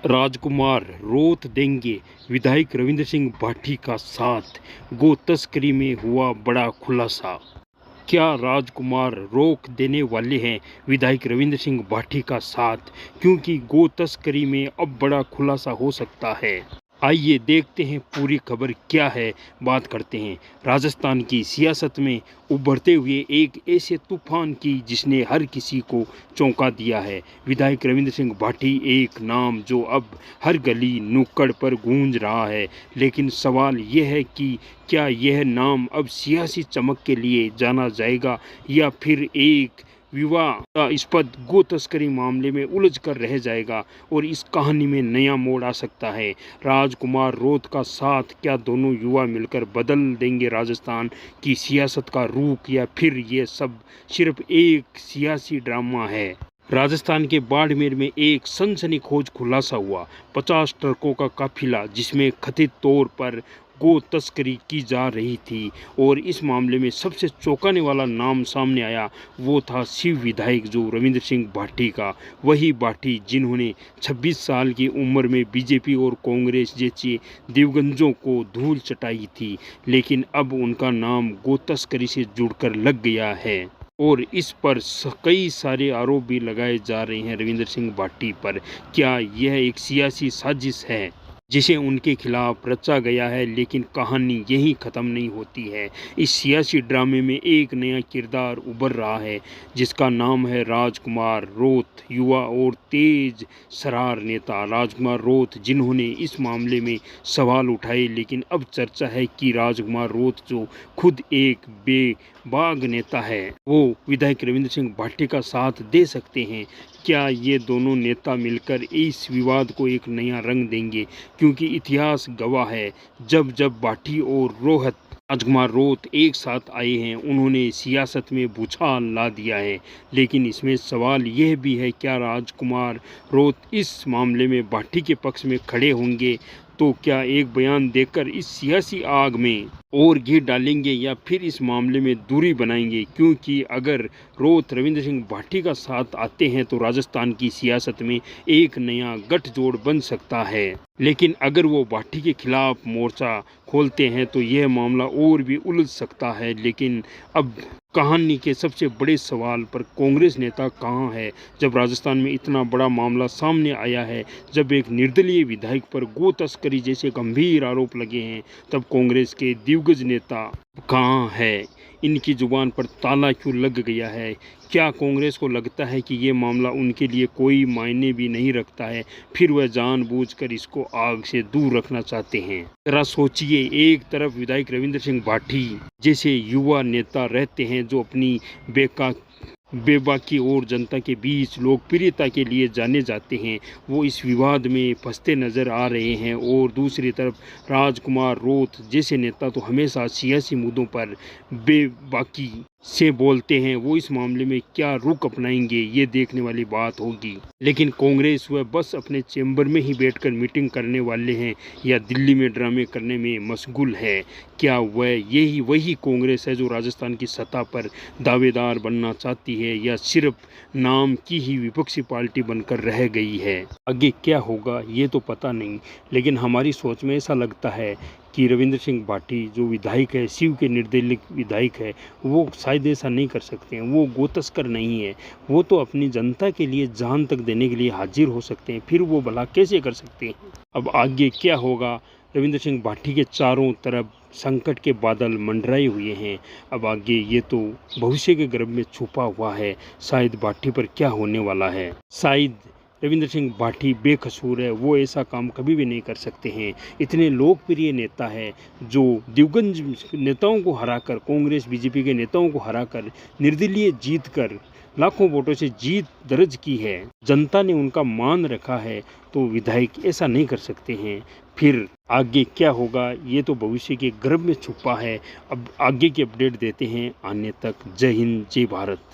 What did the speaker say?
राजकुमार रोत देंगे विधायक रविंद्र सिंह भाटी का साथ, गो तस्करी में हुआ बड़ा खुलासा। क्या राजकुमार रोक देने वाले हैं विधायक रविंद्र सिंह भाटी का साथ, क्योंकि गो तस्करी में अब बड़ा खुलासा हो सकता है। आइए देखते हैं पूरी खबर क्या है। बात करते हैं राजस्थान की सियासत में उभरते हुए एक ऐसे तूफान की जिसने हर किसी को चौंका दिया है। विधायक रविंद्र सिंह भाटी एक नाम जो अब हर गली नुक्कड़ पर गूंज रहा है, लेकिन सवाल यह है कि क्या यह नाम अब सियासी चमक के लिए जाना जाएगा या फिर एक विवादास्पद गो तस्करी मामले में उलझ कर रह जाएगा और इस कहानी में नया मोड़ आ सकता है। राजकुमार रोत का साथ, क्या दोनों युवा मिलकर बदल देंगे राजस्थान की सियासत का रुख, या फिर ये सब सिर्फ एक सियासी ड्रामा है। राजस्थान के बाड़मेर में एक सनसनीखेज खुलासा हुआ। 50 ट्रकों का काफिला जिसमें कथित तौर पर गो तस्करी की जा रही थी, और इस मामले में सबसे चौंकाने वाला नाम सामने आया वो था शिव विधायक जो रविंद्र सिंह भाटी का। वही भाटी जिन्होंने 26 साल की उम्र में बीजेपी और कांग्रेस जैसी दिग्गजों को धूल चटाई थी, लेकिन अब उनका नाम गो तस्करी से जुड़कर लग गया है और इस पर कई सारे आरोप भी लगाए जा रहे हैं रविंद्र सिंह भाटी पर। क्या यह एक सियासी साजिश है जिसे उनके खिलाफ रचा गया है? लेकिन कहानी यहीं ख़त्म नहीं होती है। इस सियासी ड्रामे में एक नया किरदार उभर रहा है जिसका नाम है राजकुमार रोत, युवा और तेज सरार नेता। राजकुमार रोत जिन्होंने इस मामले में सवाल उठाए, लेकिन अब चर्चा है कि राजकुमार रोत जो खुद एक बेबाक नेता है, वो विधायक रविंद्र सिंह भाटी का साथ दे सकते हैं। क्या ये दोनों नेता मिलकर इस विवाद को एक नया रंग देंगे? क्योंकि इतिहास गवाह है, जब जब भाटी और राजकुमार रोत एक साथ आए हैं उन्होंने सियासत में भूचाल ला दिया है। लेकिन इसमें सवाल यह भी है, क्या राजकुमार रोत इस मामले में भाटी के पक्ष में खड़े होंगे? तो क्या एक बयान देकर इस सियासी आग में और घी डालेंगे या फिर इस मामले में दूरी बनाएंगे? क्योंकि अगर रोत रविंद्र सिंह भाटी का साथ आते हैं तो राजस्थान की सियासत में एक नया गठजोड़ बन सकता है, लेकिन अगर वो भाटी के खिलाफ मोर्चा खोलते हैं तो यह मामला और भी उलझ सकता है। लेकिन अब कहानी के सबसे बड़े सवाल पर कांग्रेस नेता कहाँ है, जब राजस्थान में इतना बड़ा मामला सामने आया है, जब एक निर्दलीय विधायक पर गो तस्करी जैसे गंभीर आरोप लगे हैं, तब कांग्रेस के दिग्गज नेता कहाँ है? इनकी जुबान पर ताला क्यों लग गया है? क्या कांग्रेस को लगता है कि ये मामला उनके लिए कोई मायने भी नहीं रखता है, फिर वह जानबूझकर इसको आग से दूर रखना चाहते हैं? जरा सोचिए, एक तरफ विधायक रविंद्र सिंह भाटी जैसे युवा नेता रहते हैं जो अपनी बेबाकी और जनता के बीच लोकप्रियता के लिए जाने जाते हैं, वो इस विवाद में फंसते नजर आ रहे हैं। और दूसरी तरफ राजकुमार रोत जैसे नेता तो हमेशा सियासी मुद्दों पर बेबाकी से बोलते हैं, वो इस मामले में क्या रुख अपनाएंगे ये देखने वाली बात होगी। लेकिन कांग्रेस वह बस अपने चैम्बर में ही बैठकर मीटिंग करने वाले हैं या दिल्ली में ड्रामे करने में मशगूल है? क्या वह वही कांग्रेस है जो राजस्थान की सत्ता पर दावेदार बनना चाहती है, या सिर्फ नाम की ही विपक्षी पार्टी बनकर रह गई है? आगे क्या होगा ये तो पता नहीं, लेकिन हमारी सोच में ऐसा लगता है कि रविंद्र सिंह भाटी जो विधायक है, शिव के निर्दलीय विधायक है, वो शायद ऐसा नहीं कर सकते हैं। वो गो तस्कर नहीं है, वो तो अपनी जनता के लिए जान तक देने के लिए हाजिर हो सकते हैं, फिर वो भला कैसे कर सकते हैं? अब आगे क्या होगा? रविंद्र सिंह भाटी के चारों तरफ संकट के बादल मंडराए हुए हैं। अब आगे ये तो भविष्य के गर्भ में छुपा हुआ है, शायद भाटी पर क्या होने वाला है। शायद रविंद्र सिंह भाटी बेकसूर है, वो ऐसा काम कभी भी नहीं कर सकते हैं। इतने लोकप्रिय नेता है जो दिग्गज नेताओं को हराकर, कांग्रेस बीजेपी के नेताओं को हराकर, निर्दलीय जीत कर लाखों वोटों से जीत दर्ज की है, जनता ने उनका मान रखा है, तो विधायक ऐसा नहीं कर सकते हैं। फिर आगे क्या होगा ये तो भविष्य के गर्भ में छुपा है। अब आगे की अपडेट देते हैं आने तक। जय हिंद, जय भारत।